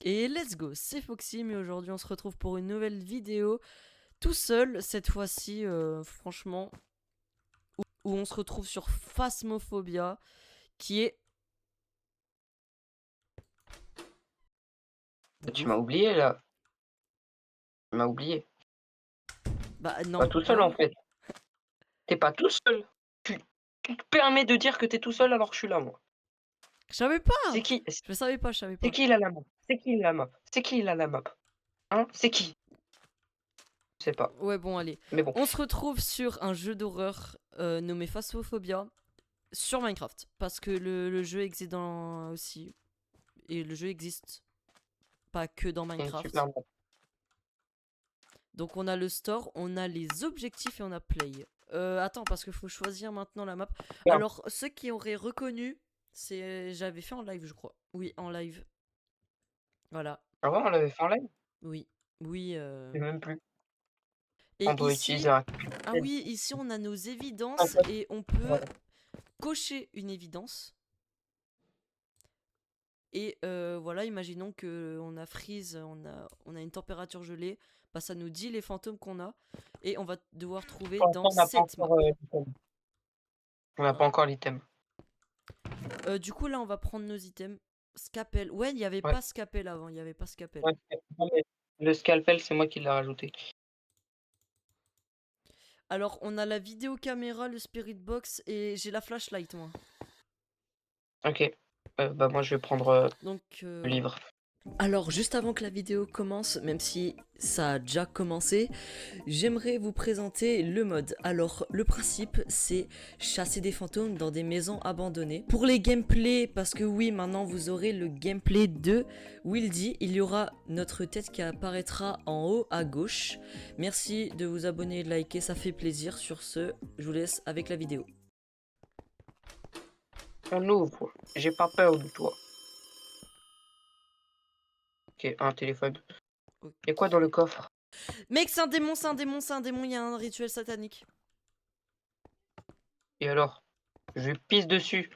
Et let's go, c'est Foxy, mais aujourd'hui on se retrouve pour une nouvelle vidéo, tout seul, cette fois-ci, franchement, où on se retrouve sur Phasmophobia, qui est... Tu m'as oublié là. Tu m'as oublié. Bah non, Pas tout seul en fait. T'es pas tout seul. Tu te permets de dire que t'es tout seul alors que je suis là moi. je savais pas. C'est qui? Je savais pas, je savais C'est pas. qui il a la map? C'est qui il a la map? C'est qui il a la map? Hein? C'est qui? Je sais pas. Ouais, bon, allez. Mais bon. On se retrouve sur un jeu d'horreur nommé Phasmophobia sur Minecraft, parce que le jeu existe dans aussi, et le jeu existe pas que dans C'est une Minecraft. super map. Donc on a le store, on a les objectifs et on a play. Attends, parce qu'il faut choisir maintenant la map. Bien. Alors, ceux qui auraient reconnu, c'est... J'avais fait en live, je crois. Oui, en live. Voilà. Ah ouais, on l'avait fait en live? Oui. Oui. Je sais même plus. Et On doit utiliser ici... un Ah oui, ici on a nos évidences code. et on peut Voilà. cocher une évidence. Et voilà, imaginons que on a freeze, on a une température gelée. Bah, ça nous dit les fantômes qu'on a. Et on va devoir trouver Pour dans l'instant, on n'a pas cette map. encore l'item. On n'a pas Hein. encore l'item. Du coup, là, on va prendre nos items. Scalpel. Ouais, il n'y avait Ouais. pas scalpel avant. Il n'y avait pas scalpel. Ouais, non, mais le scalpel, c'est moi qui l'ai rajouté. Alors, on a la vidéo caméra, le spirit box et j'ai la flashlight, moi. Ok. Bah moi je vais prendre Donc, le livre. alors, juste avant que la vidéo commence, même si ça a déjà commencé, j'aimerais vous présenter le mode. Alors, le principe, c'est chasser des fantômes dans des maisons abandonnées. Pour les gameplays, parce que oui, maintenant vous aurez le gameplay de Wildy, il y aura notre tête qui apparaîtra en haut à gauche. Merci de vous abonner et de liker, ça fait plaisir. Sur ce, je vous laisse avec la vidéo. On ouvre. J'ai pas peur de toi. Ok, un téléphone. Ok. Et quoi dans le coffre? Mec, c'est un démon, c'est un démon, c'est un démon, il y a un rituel satanique. Et alors? Je pisse dessus.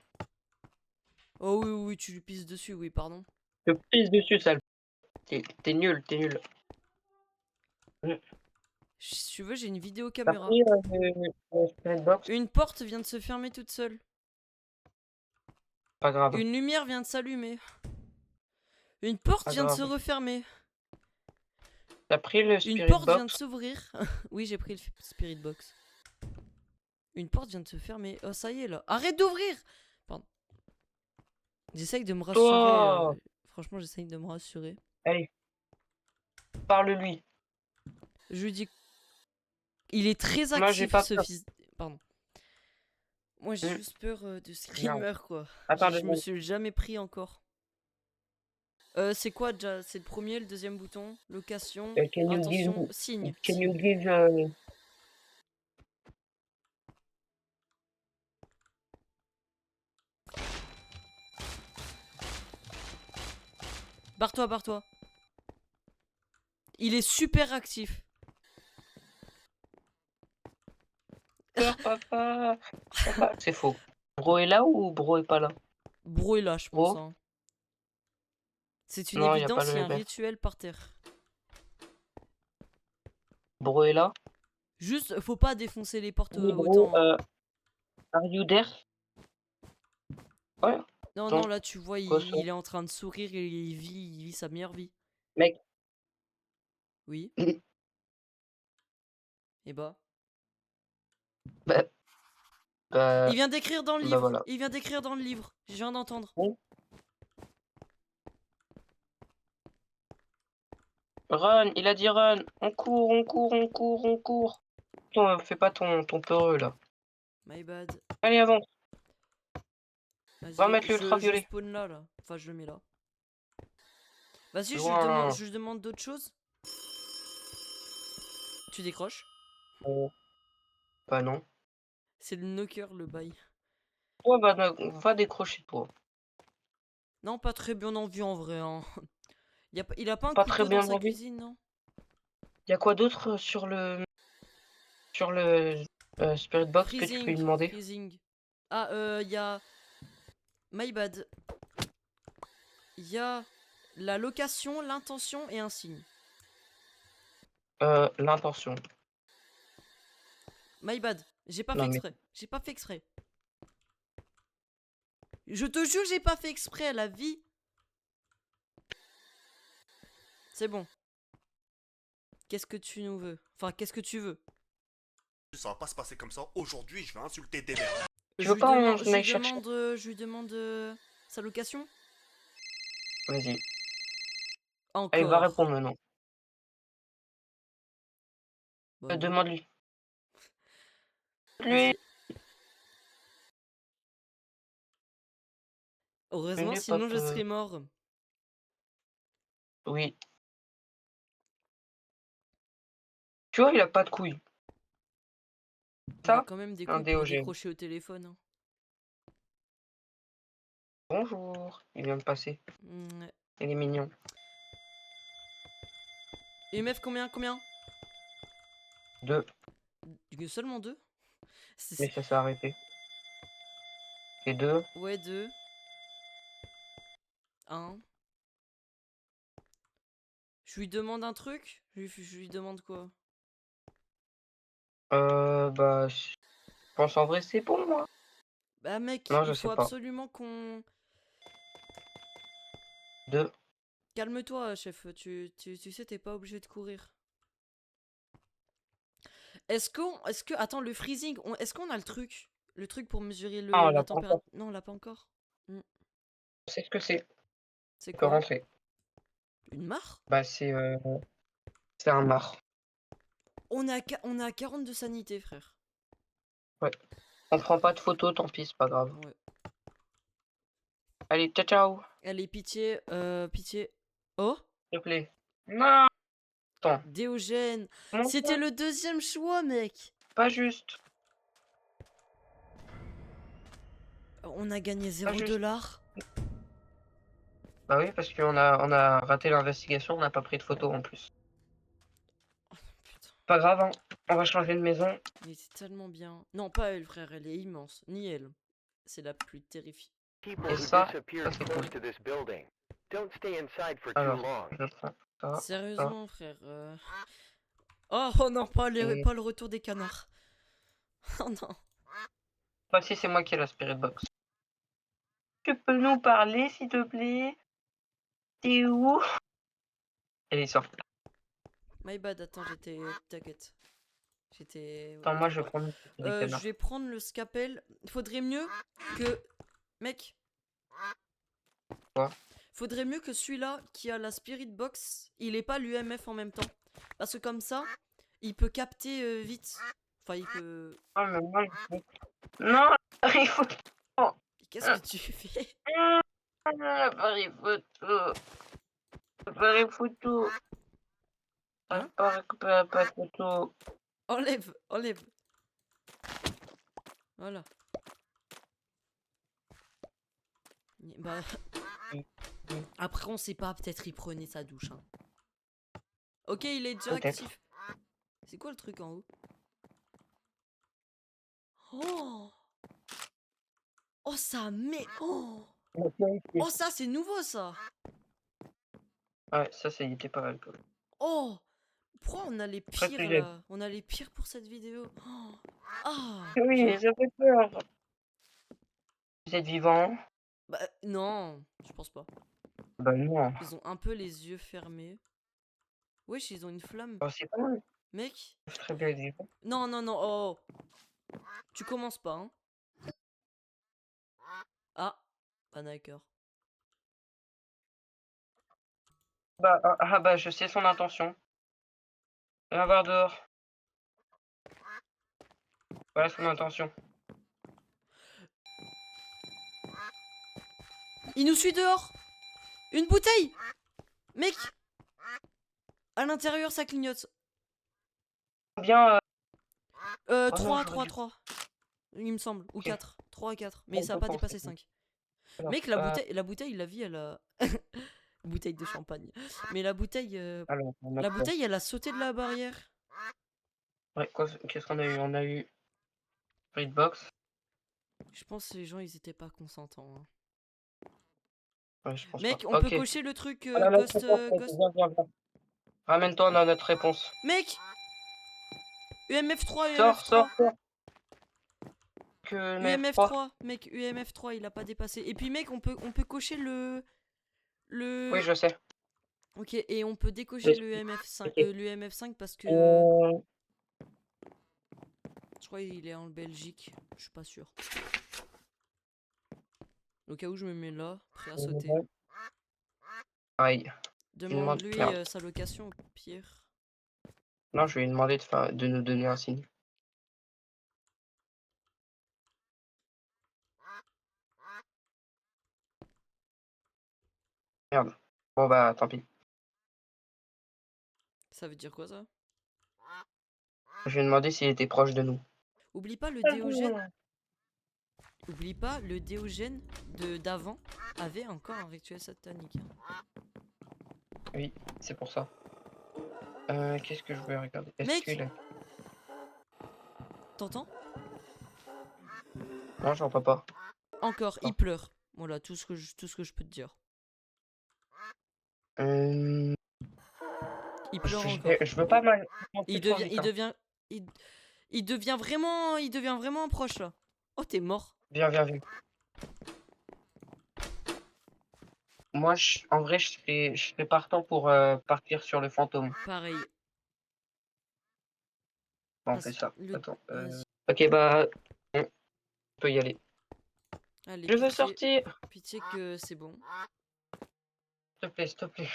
Oh oui, oui, oui, tu lui pisses dessus, oui, pardon. Je pisse dessus, sale. T'es nul, t'es nul. Si tu veux, j'ai une vidéo T'as caméra. pris le spirit box? Une porte vient de se fermer toute seule. Pas grave, Une lumière vient de s'allumer. Une porte pas vient de se grave. refermer. T'as pris le Une spirit porte vient de box? s'ouvrir. Oui, j'ai pris le spirit box. Une porte vient de se fermer. Oh, ça y est là. Arrête d'ouvrir! Pardon. J'essaye de me rassurer. Toi! Franchement, j'essaye de me rassurer. Allez, parle-lui. Je lui dis. Il est très Moi j'ai actif, pas ce peur. fils. Pardon. Moi, j'ai Hmm, juste peur de merde. screamer, quoi. Attends Je deux me secondes. suis jamais pris encore. C'est quoi déjà? C'est le premier, le deuxième bouton? Location, intention, signe. Can you Signe. give Barre-toi, barre-toi. Il est super actif. peur, papa? Papa. C'est faux. Bro est là ou bro est pas là? Bro est là, je pense. Bro? Hein. C'est une Non, y a pas évidence, il y le a un ref. rituel par terre. Bro est là? Juste, faut pas défoncer les portes Oui, bro, autant. Hein. are you there? Ouais. Non, Non, non, là, tu vois, quoi ça? il est en train de sourire et il vit sa meilleure vie. Mec. Oui. Et bah. Bah, Il bah, vient d'écrire dans le bah livre. voilà. Il vient d'écrire dans le livre. Je viens d'entendre. Bon. Run, il a dit run. On court, on court, on court, on court. Non, fais pas ton peureux là. My bad. Allez, avance. Va Vas-y, mettre je l'ultraviolet. spawn là, là. Enfin, je le mets là. Vas-y, Loin. je demande d'autres choses. Tu décroches. Bah non. C'est le knocker, le bail. Ouais, bah, va décrocher toi. Non, pas très bien en vue en vrai. Hein. Il a pas un Pas très couteau dans bien sa vendu. cuisine, non? Y a quoi d'autre sur le spirit box que tu peux lui Freezing, demander? freezing. Ah, y a... My bad. Y a La location, l'intention et un signe. L'intention. My bad. J'ai pas fait Non mais exprès. J'ai pas fait exprès. Je te jure, j'ai pas fait exprès à la vie. C'est bon. Qu'est-ce que tu nous veux? Enfin, qu'est-ce que tu veux? Ça va pas se passer comme ça. Aujourd'hui, je vais insulter des mères. tu veux pas on aille chercher? Je lui demande sa location. Vas-y. Allez, va Encore. répondre maintenant. Bah non. Demande-lui. Lui, Vas-y. Heureusement, lui, sinon pop. je serais mort. Oui. Tu vois, il a pas de couilles. Il a Ça, quand même des un couilles pour Diogène. décrocher au téléphone. Hein. Bonjour. Il vient de passer. Ouais. Il est mignon. Et meuf, combien? 2. Seulement 2? Mais ça s'est arrêté. Et 2. Ouais, 2. 1. Je lui demande un truc? Je lui demande quoi? Bah, je pense en vrai, c'est pour moi. Bah mec, Non, je il sais faut pas. absolument qu'on... 2. Calme-toi, chef. Tu sais, t'es pas obligé de courir. Est-ce que... Attends, le freezing, est-ce qu'on a le truc? Le truc pour mesurer Ah, on la l'a pas encore. température? Non, on l'a pas encore. C'est ce que c'est. C'est Tu peux quoi? rentrer. Une mare? Bah, c'est un mar. On a 40 de sanité, frère. Ouais. On prend pas de photos, tant pis, c'est pas grave. Ouais. Allez, ciao, ciao. Allez, pitié, pitié. Oh, S'il te plaît. Non. Attends. Déogène. Comment C'était ça? le deuxième choix, mec. Pas juste. On a gagné Pas 0 juste. dollars. Bah oui, parce qu'on a raté l'investigation, on n'a pas pris de photos en plus. Putain, Pas grave, hein. On va changer de maison. il était tellement bien. Non, pas elle, frère, elle est immense. Ni elle. C'est la plus terrifiante. Et ça c'est cool. Alors, je prends ça, ça. Sérieusement, frère. Oh, oh non, Et... pas le retour des canards. Oh non. Bah si, c'est moi qui ai la spirit box. Tu peux nous parler, s'il te plaît? T'es où? Elle est sortie. My bad, attends, T'inquiète. J'étais. Attends, moi, Autant je vais pour prendre les Je canards. vais prendre le scalpel. Faudrait mieux que. Mec. Quoi? Faudrait mieux que celui-là qui a la Spirit Box, il ait pas l'UMF en même temps. Parce que comme ça, il peut capter vite. Enfin, il peut. Ah, mais moi, non, l'appareil photo. Qu'est-ce que tu fais? L'appareil photo. L'appareil photo. Hein? Pas récupérer l'appareil photo. Enlève. Voilà. Bah. Après, on sait pas, peut-être il prenait sa douche. Hein. Ok, il est déjà Peut-être. actif. C'est quoi le truc en haut? Oh! Oh, ça met. Oh! Oh, ça, c'est nouveau, ça! Ouais, ça, il était pas mal. Oh! Pourquoi on a les Très pires plus là? On a les pires pour cette vidéo. Oh! Ah! Oui, ça fait peur. Vous êtes vivant? Bah, non, je pense pas. Bah non. Ils ont un peu les yeux fermés. Wesh, ils ont une flamme. Oh, c'est pas mal. Mec? C'est très bien dit. Non, oh! Tu commences pas, hein? Ah! Ah, d'accord. Bah, je sais son intention. Viens voir dehors. Voilà son intention. Il nous suit dehors! Une bouteille! Mec! À l'intérieur, ça clignote. Bien. Oh non, 3, j'aurais 3, dû. 3. Il me semble. Ou Ok. 4. 3 à 4. Mais Bon, ça a je pas pense, dépassé c'est bon. 5. Alors, Mec, la bouteille, la vie, elle a. Bouteille de champagne. Mais on a la quoi? bouteille, elle a sauté de la barrière. Ouais, qu'est-ce qu'on a eu? On a eu Box. Je pense que les gens, ils étaient pas consentants. Hein. Ouais, je pense Mec, pas. on peut Ok. cocher le truc On a notre Ghost, réponse, mec. Ghost. Viens. Ramène-toi, on a notre réponse. Mec, UMF3, Sors, UMF3. Que mec 3. UMF3, mec, UMF3, il a pas dépassé. Et puis mec, on peut cocher le. Oui, je sais. Ok, et on peut décocher Mais- le UMF5, ok. l'UMF5 parce que Euh, je crois qu'il est en Belgique. Je suis pas sûr. Au cas où je me mets là, prêt à sauter. Pareil. Demande-lui Merde. sa location au pire. Non, je vais lui demander de nous donner un signe. Merde. Bon bah tant pis. Ça veut dire quoi ça? Je vais demander s'il était proche de nous. Oublie pas le Déogène. Oublie pas le Déogène d'avant avait encore un rituel satanique. Hein. Oui, c'est pour ça. Qu'est-ce que je vais regarder? Est-ce Mec qu'il a... T'entends? Non, j'en vois pas. Encore, il Non. pleure. Voilà, tout ce que je peux te dire. Euh, Il pleure je, encore. je veux pas mal. Il trop devient, vite, il hein. devient, il devient vraiment proche là. Oh, t'es mort. Viens. Moi, en vrai, je serais partant pour partir sur le fantôme. Pareil. Bon, on fait Parce ça. le, Attends. vas-y. Ok, bah, on peut y aller. Allez, Je veux sortir. pitié que c'est bon. S'il te plaît.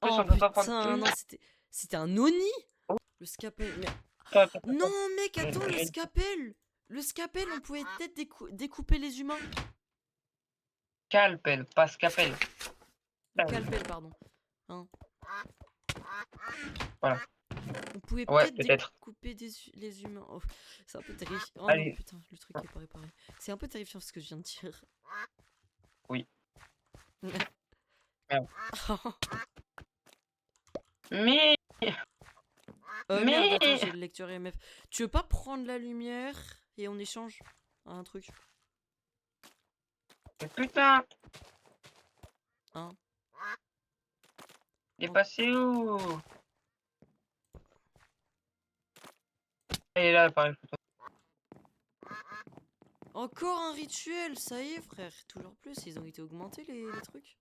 En plus, Oh on peut pas prendre. putain, non, c'était un Oni. Le scalpel. Mais... Attends. Non, mec, attends, le scalpel. Le scalpel, on pouvait peut-être découper les humains. Calpel, pas scapel. Le scalpel, pardon. Hein. Voilà. On pouvait Ouais, peut-être peut-être. découper les humains. Oh, c'est un peu terrifiant. Oh non, Allez. putain, le truc est pas réparé. C'est un peu terrifiant ce que je viens de dire. Oui. Merde. Mais. Merde, attends, j'ai le lecteur EMF. Tu veux pas prendre la lumière et on échange un truc? Putain. Hein? Il est passé où? Il est là, pareil. Encore un rituel, ça y est, frère. Toujours plus, ils ont été augmentés les trucs.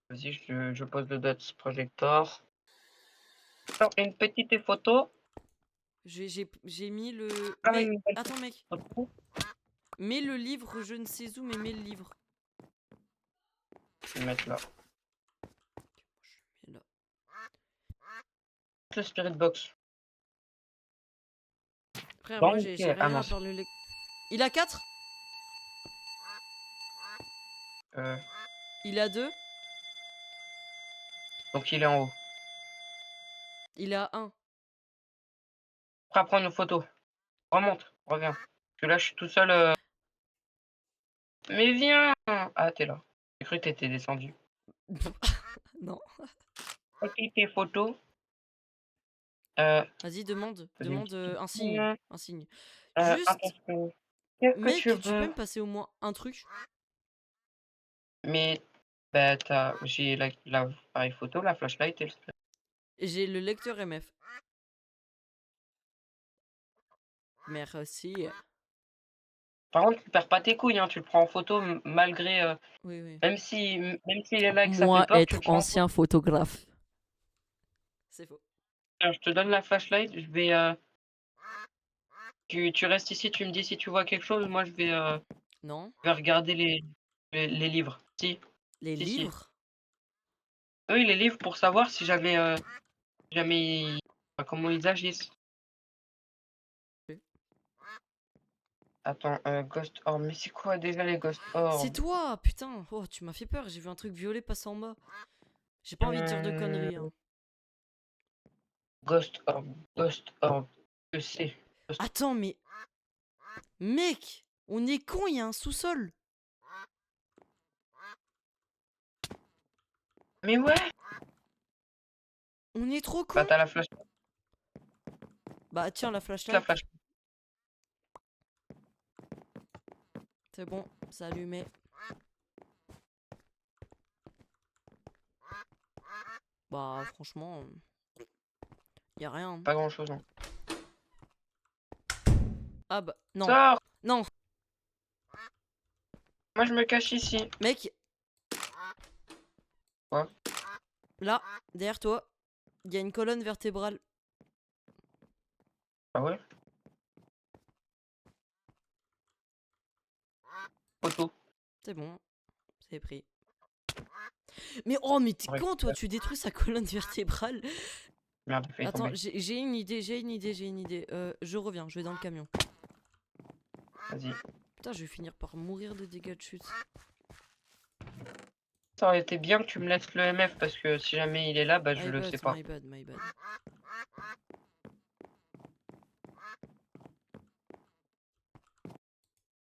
Vas-y, je pose le Dots Projector. Alors, une petite photo. J'ai mis le. Ah, Mais une belle attends, mec. photo. Mets le livre, je ne sais où, mais mets le livre. Je vais le mettre là. Je mets là. Le Spirit Box. Frère, Bon, moi ok. j'ai Ah rien non. à part le lecteur. Il a 4? Il a 2? Donc il est en haut. Il a 1. Après, prendre une photo. Remonte, reviens. Parce que là, je suis tout seul. Mais viens! Ah, t'es là. J'ai cru que t'étais descendu. Non. Ok, tes photos. Vas-y, demande Faisais une un signe. petite- Un signe. Juste, attention. Qu'est-ce que mec, tu tu peux veux? me passer au moins un truc? Mais bah, j'ai l'appareil photo, la flashlight et le spray. J'ai le lecteur MF. Merci. Par contre, tu perds pas tes couilles, hein, tu le prends en photo malgré. Oui, oui. Même s'il est là et que ça fait Moi, peur, tu être le prends en photo. ancien photographe. C'est faux. Tiens, je te donne la flashlight, je vais. Tu restes ici, tu me dis si tu vois quelque chose, moi Non. je vais regarder les livres. Si, Les si. livres? Oui, les livres pour savoir si jamais comment ils agissent. Oui. Attends, Ghost Orb, mais c'est quoi déjà les Ghost C'est Orb? toi, putain. Oh, tu m'as fait peur. J'ai vu un truc violet passer en bas. J'ai pas envie de dire de conneries. Hein. Ghost Orb, que c'est? Attends, mais. Mec, on est con, il y a un sous-sol. Mais ouais! On est trop con. Bah t'as la flash, Bah, tiens, la la flashlight. flash. C'est bon, ça allumé. Bah franchement, y a rien. Pas grand chose, non. Ah bah non, Sors! non, Moi, je me cache ici. mec. Quoi? Là, derrière toi, il y a une colonne vertébrale. Ah ouais? Photo. C'est bon, c'est pris. Mais oh, mais t'es Ouais. con toi, tu détruis sa colonne vertébrale. Merde, fais Attends, tomber. j'ai une idée, j'ai une idée, j'ai une idée. Je reviens, je vais dans le camion. Vas-y. Putain, je vais finir par mourir de dégâts de chute. Ça aurait été bien que tu me laisses le MF parce que si jamais il est là, bah je My le bad, sais pas. my bad, my bad.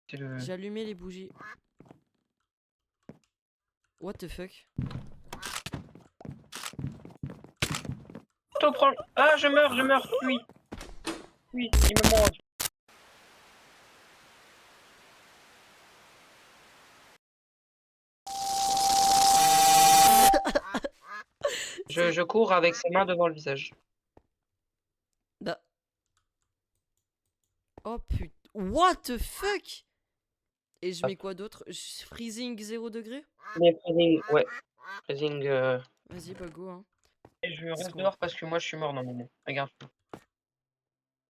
C'est le... J'ai allumé les bougies. What the fuck? Toi, prends... Ah, je meurs, oui. Oui, il me mange. Je cours avec ses mains devant le visage. Bah. Oh putain. What the fuck? Et je mets quoi d'autre? Freezing 0 degré? Mais freezing, ouais. Freezing, Vas-y, bah go, hein. Et je Parce reste qu'on- dehors parce que moi je suis mort normalement. Regarde.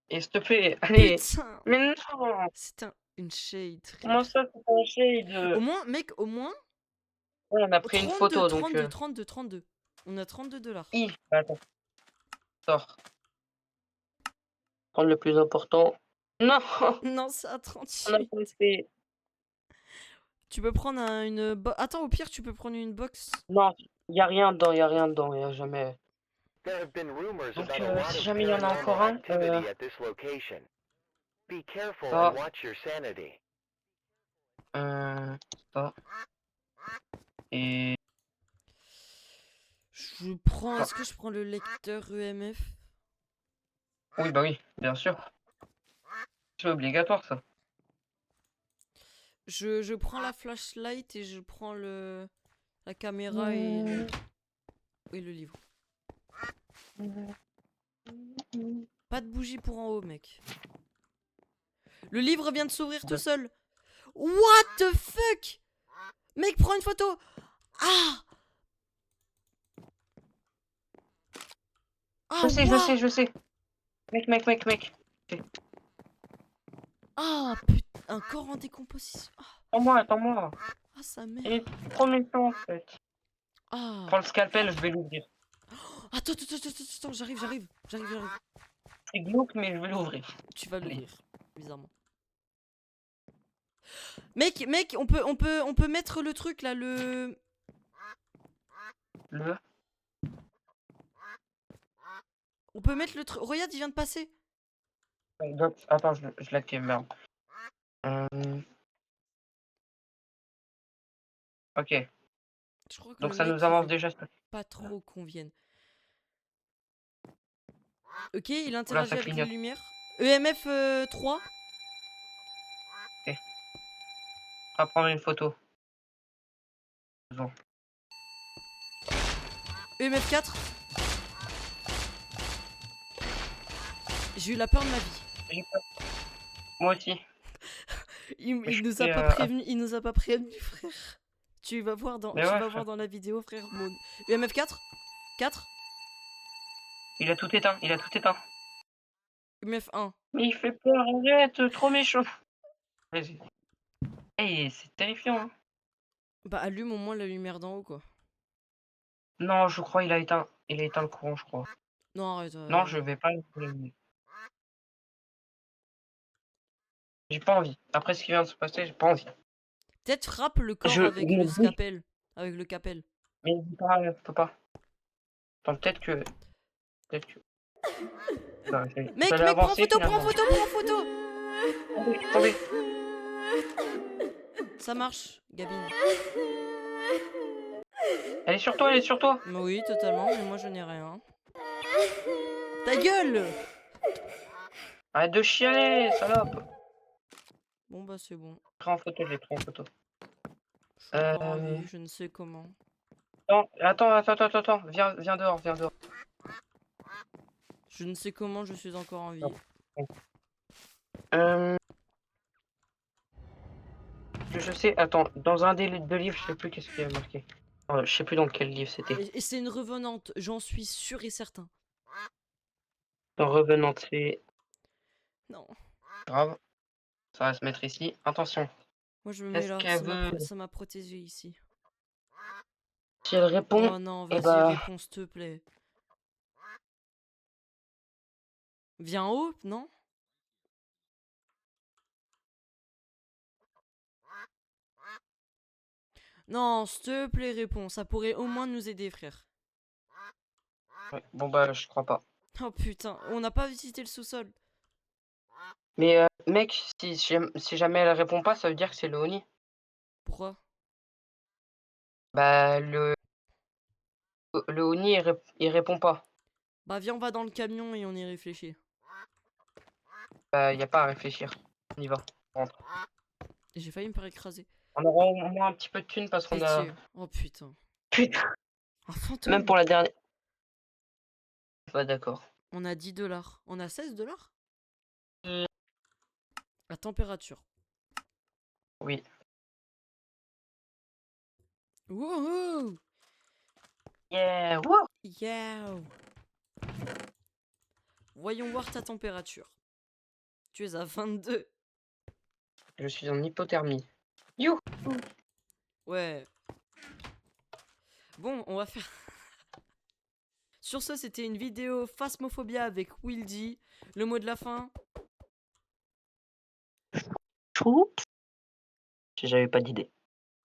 Et s'il te plaît, allez. Putain! Mais non! C'est une shade. Comment ça, c'est un shade? Au moins, mec, au moins. Ouais, on a pris une 32, photo donc. 32, 32, 32. On a 32 $. Attends, sors. Prendre le plus important. Non! Non, c'est à On a 38. pas fait. Tu peux prendre une Attends, au pire, tu peux prendre une box. Non, y a rien dedans, y a rien dedans, y a jamais. There have been rumors Donc, about a lot si of jamais il y en a encore paranormal un, activity at this location. Be careful ça, and watch your sanity. ça. Et Je prends. Est-ce que je prends le lecteur EMF? oui, bah oui, bien sûr. C'est obligatoire ça. Je prends la flashlight et je prends la caméra et le livre. Pas de bougie pour en haut, mec. Le livre vient de s'ouvrir tout seul. What the fuck? Mec, prends une photo. Ah! Ah, Je sais. Mec. Ah, putain, un corps en décomposition. Attends-moi. Ah, sa mère. Il est trop méchant en fait. Ah. Prends le scalpel, je vais l'ouvrir. Attends, j'arrive. C'est glauque, mais je vais l'ouvrir. Tu vas Allez. l'ouvrir, bizarrement. Mec, on peut mettre le truc là, Le. On peut mettre le truc. Regarde, il vient de passer. Attends, je l'active, merde. Ok, Je crois que donc le ça mec, nous il avance veut déjà. pas trop qu'on vienne. Ok, il Oula, interagit ça avec les clignote. lumières. EMF 3. On va prendre une photo. Bon. EMF 4. J'ai eu la peur de ma vie. J'ai peur. Moi aussi. Il je nous a fais, pas prévenu, il nous a pas prévenu, frère. Tu vas voir Mais ouais, voir dans la vidéo, frère. EMF 4. 4. il a tout éteint. EMF 1. Mais il fait peur, arrête, trop méchant. Vas-y. Hey, c'est terrifiant. Hein. Bah allume au moins la lumière d'en haut, quoi. Non, je crois il a éteint le courant, je crois. Non, arrête. Non, je vais pas l'allumer. J'ai pas envie. Après ce qui vient de se passer, j'ai pas envie. Peut-être frappe le corps avec je le me dis- scalpel. Avec le capel. Mais il dit pas, je peux pas. Attends, peut-être que. Non, Mec, j'allais prends avancer, photo. finalement. Attendez. Ça marche, Gabine. Elle est sur toi. Bah oui, totalement, mais moi je n'ai rien. Ta gueule! Arrête de chialer, salope. Bon bah c'est bon. pris en photo, je l'ai pris en photo. Je suis encore en vie, je ne sais comment. Attends, viens dehors, viens dehors. Je ne sais comment je suis encore en vie. Non. Euh, je sais, attends, dans un des deux livres, je sais plus qu'est-ce qu'il y a marqué. Je sais plus dans quel livre c'était. Et c'est une revenante, j'en suis sûr et certain. Dans Revenant, c'est Non. grave. Ça va se mettre ici. Attention, Moi je me mets est-ce là, qu'elle veut... ça m'a protégé ici. Si elle répond, Oh non, eh vas-y, bah... réponds s'il te plaît. Viens haut, non? Non, s'il te plaît, réponds. Ça pourrait au moins nous aider, frère. ouais, bon bah, je crois pas. Oh putain, on n'a pas visité le sous-sol. Mais mec, si jamais elle répond pas, ça veut dire que c'est le Oni. Pourquoi? Bah, le Oni, il répond pas. Bah viens, on va dans le camion et on y réfléchit. Bah, y a pas à réfléchir. On y va. On rentre. Et j'ai failli me faire écraser. On aura au moins un petit peu de thunes parce qu'on a... Pitié. Oh putain. Putain, Un fantôme. même pour la dernière... Bah d'accord. On a 10 $. On a 16 $? Mm. La température. Oui. Wouhou! Yeah, wouh. Yeah! Voyons voir ta température. Tu es à 22. Je suis en hypothermie. You. Ouais. Bon, on va faire... Sur ce, c'était une vidéo Phasmophobia avec Wildy. Le mot de la fin? J'avais pas d'idée.